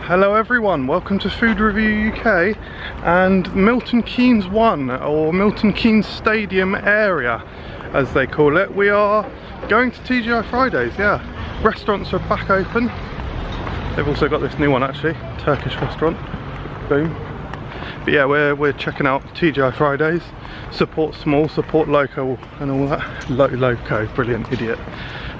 Hello everyone, welcome to Food Review UK and Milton Keynes 1, or Milton Keynes Stadium area as they call it. We are going to TGI Fridays, yeah. Restaurants are back open. They've also got this new one actually, Turkish restaurant, boom. But yeah, we're checking out TGI Fridays. Support small, support local and all that. Loco, brilliant, idiot.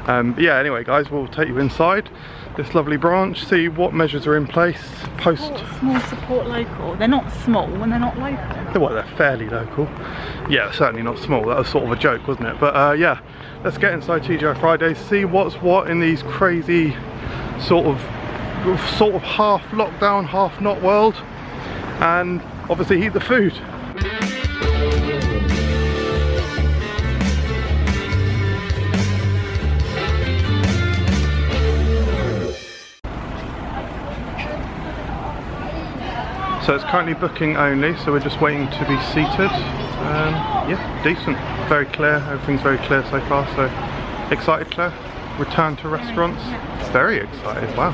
But yeah, anyway guys, we'll take you inside this lovely branch, see what measures are in place, post... Small, support local. They're not small when they're not local. Well, they're fairly local. Yeah, certainly not small. That was sort of a joke, wasn't it? But yeah, let's get inside TGI Fridays, see what's what in these crazy sort of half lockdown, half not world, and obviously eat the food. So it's currently booking only, so we're just waiting to be seated. Yeah, decent, very clear, everything's very clear so far, so excited Claire? Return to restaurants? Very excited, wow.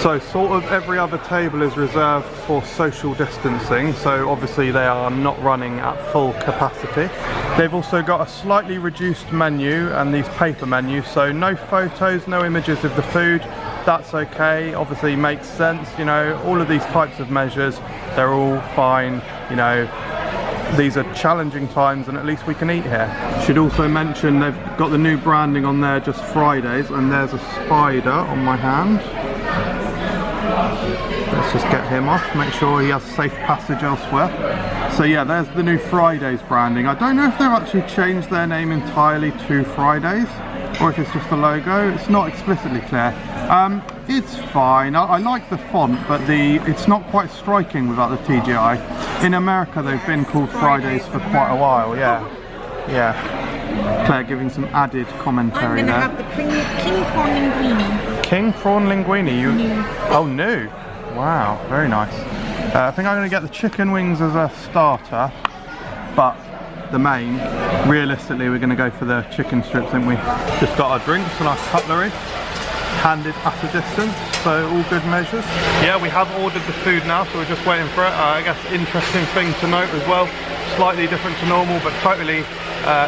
So sort of every other table is reserved for social distancing, so obviously they are not running at full capacity. They've also got a slightly reduced menu and these paper menus, so no photos, no images of the food. That's okay, obviously makes sense, you know, all of these types of measures, they're all fine, you know, these are challenging times and at least we can eat here. Should also mention they've got the new branding on there, just Fridays, and there's a spider on my hand. Let's just get him off, make sure he has safe passage elsewhere. So yeah, there's the new Fridays branding. I don't know if they've actually changed their name entirely to Fridays, or if it's just a logo. It's not explicitly clear. It's fine. I like the font, but it's not quite striking without the TGI. In America, they've been called Fridays for quite a while. Yeah, yeah. Claire giving some added commentary there. I'm going to have the king prawn linguine. King prawn linguine. New. Oh, new. Wow, very nice. I think I'm going to get the chicken wings as a starter, but the main, realistically, we're going to go for the chicken strips, and we just got our drinks and our cutlery handed at a distance, so all good measures. Yeah, we have ordered the food now, so we're just waiting for it. I guess interesting thing to note as well, slightly different to normal, but totally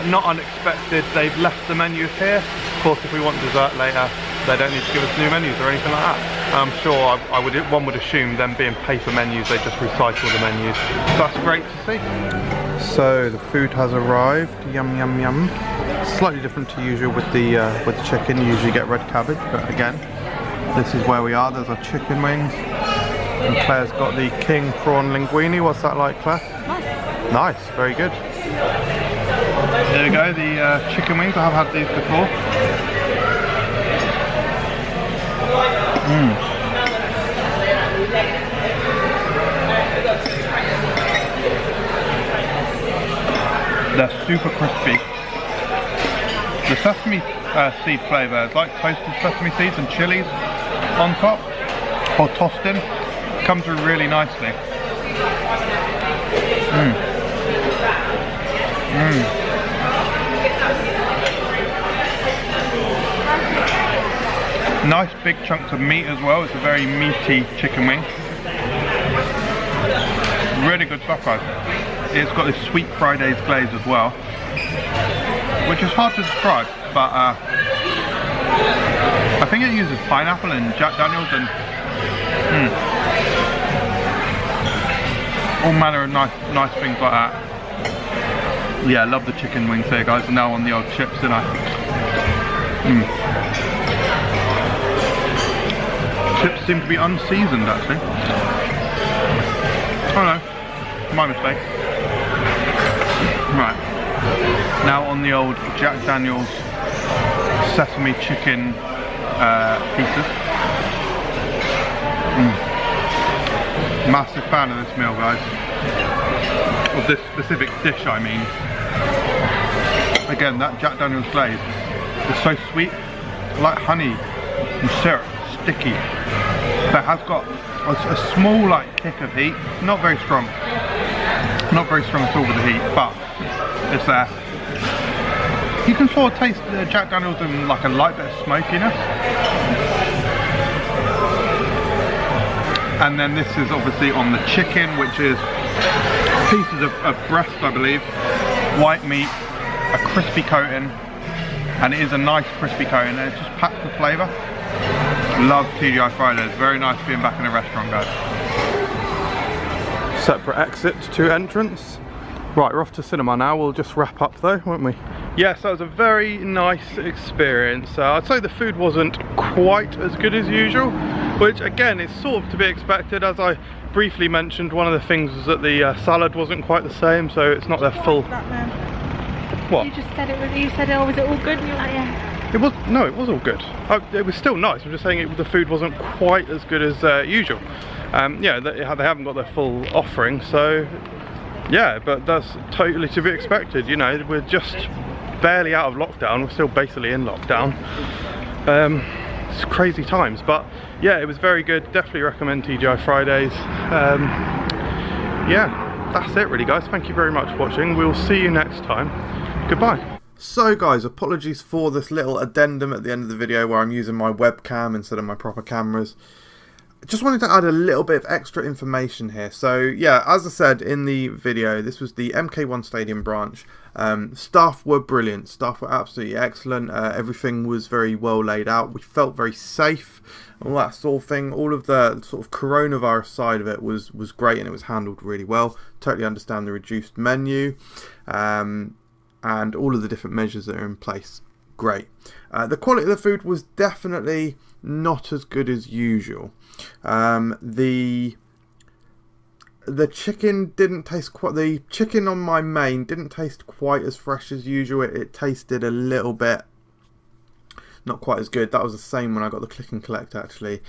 not unexpected. They've left the menus here. Of course, if we want dessert later, they don't need to give us new menus or anything like that. I'm sure one would assume them being paper menus, they just recycle the menus. So that's great to see. So the food has arrived. Yum yum yum. Slightly different to usual with the chicken. You usually get red cabbage, but again, this is where we are. There's our chicken wings, and Claire's got the king prawn linguine. What's that like, Claire? Nice. Nice, very good. There we go, the chicken wings. I have had these before. They're super crispy. The sesame seed flavour is like toasted sesame seeds and chilies on top, or tossed in. Comes through really nicely. Nice big chunks of meat as well. It's a very meaty chicken wing. Really good stuff, guys. It's got this sweet Fridays glaze as well, which is hard to describe, but I think it uses pineapple and Jack Daniels and all manner of nice things like that. Yeah, I love the chicken wings here, guys. And now on the old chips, and chips seem to be unseasoned actually. Oh no, my mistake. Right, now on the old Jack Daniels sesame chicken pieces. Massive fan of this meal, guys. Of this specific dish, I mean. Again, that Jack Daniels glaze is so sweet, like honey and syrup, sticky. But it has got a small like kick of heat, not very strong. Not very strong at all with the heat, but it's there. You can sort of taste the Jack Daniels and like a light bit of smokiness. And then this is obviously on the chicken, which is pieces of breast, I believe, white meat, a crispy coating, and it is a nice crispy coating, and it's just packed with flavour. Love TGI Friday. It's very nice being back in a restaurant, guys. Separate exits to entrance. Right, we're off to cinema now. We'll just wrap up though, won't we? Yes, that was a very nice experience. I'd say the food wasn't quite as good as usual, which again is sort of to be expected. As I briefly mentioned, one of the things was that the salad wasn't quite the same, so it's not their full... What? You just said it was, you said, oh, was it all good? And you're like, yeah. It was, no, it was all good. It was still nice. I'm just saying the food wasn't quite as good as usual. Yeah, they haven't got their full offering, so yeah, but that's totally to be expected. You know, we're just barely out of lockdown. We're still basically in lockdown. It's crazy times, but yeah, it was very good. Definitely recommend TGI Fridays. Yeah, that's it really, guys. Thank you very much for watching. We'll see you next time. Goodbye. So guys, apologies for this little addendum at the end of the video where I'm using my webcam instead of my proper cameras. Just wanted to add a little bit of extra information here. So yeah, as I said in the video, this was the MK1 Stadium branch. Staff were brilliant. Staff were absolutely excellent. Everything was very well laid out. We felt very safe. All that sort of thing. All of the sort of coronavirus side of it was great, and it was handled really well. Totally understand the reduced menu. And all of the different measures that are in place. Great. The quality of the food was definitely not as good as usual. The chicken didn't taste quite... The chicken on my main didn't taste quite as fresh as usual. It tasted a little bit not quite as good. That was the same when I got the click and collect, actually.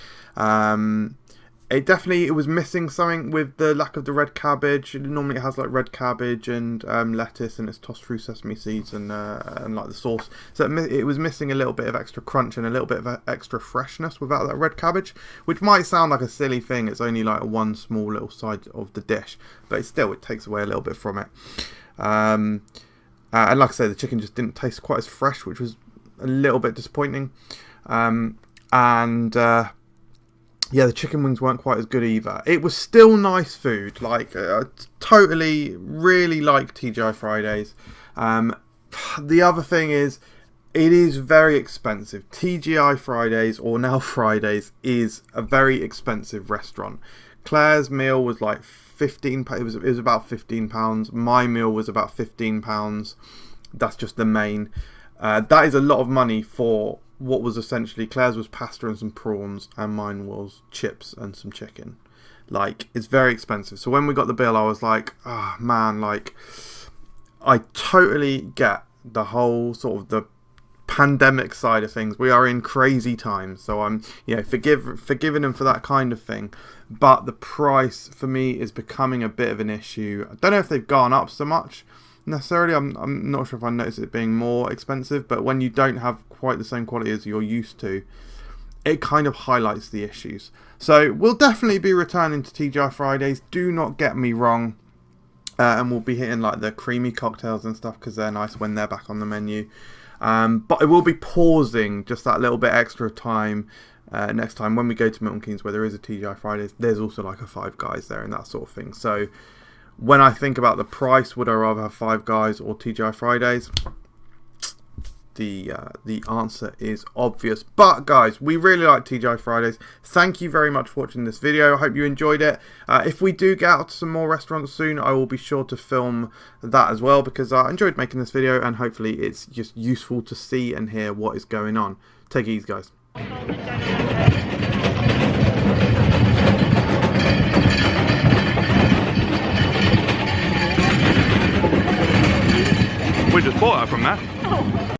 It was missing something with the lack of the red cabbage. Normally it has like red cabbage and lettuce, and it's tossed through sesame seeds and like the sauce. So it was missing a little bit of extra crunch and a little bit of extra freshness without that red cabbage, which might sound like a silly thing. It's only like one small little side of the dish, but it takes away a little bit from it. And like I say, the chicken just didn't taste quite as fresh, which was a little bit disappointing. Yeah, the chicken wings weren't quite as good either. It was still nice food. Like, totally, really like TGI Fridays. The other thing is, it is very expensive. TGI Fridays, or now Fridays, is a very expensive restaurant. Claire's meal was like £15. It was about £15. My meal was about £15. That's just the main. That is a lot of money for what was essentially... Claire's was pasta and some prawns, and mine was chips and some chicken. Like, it's very expensive. So when we got the bill, I was like, oh man, like, I totally get the whole sort of the pandemic side of things. We are in crazy times, so I'm, you know, forgiving them for that kind of thing. But the price for me is becoming a bit of an issue. I don't know if they've gone up so much necessarily. I'm not sure if I noticed it being more expensive, but when you don't have quite the same quality as you're used to, it kind of highlights the issues. So we'll definitely be returning to TGI Fridays, do not get me wrong, and we'll be hitting like the creamy cocktails and stuff because they're nice when they're back on the menu. But I will be pausing just that little bit extra time next time when we go to Milton Keynes, where there is a TGI Fridays. There's also like a Five Guys there and that sort of thing. So when I think about the price, would I rather have Five Guys or TGI Fridays? The answer is obvious. But guys, we really like TGI Fridays. Thank you very much for watching this video. I hope you enjoyed it. If we do get out to some more restaurants soon, I will be sure to film that as well, because I enjoyed making this video, and hopefully it's just useful to see and hear what is going on. Take it easy, guys. We just bought her from there. Oh.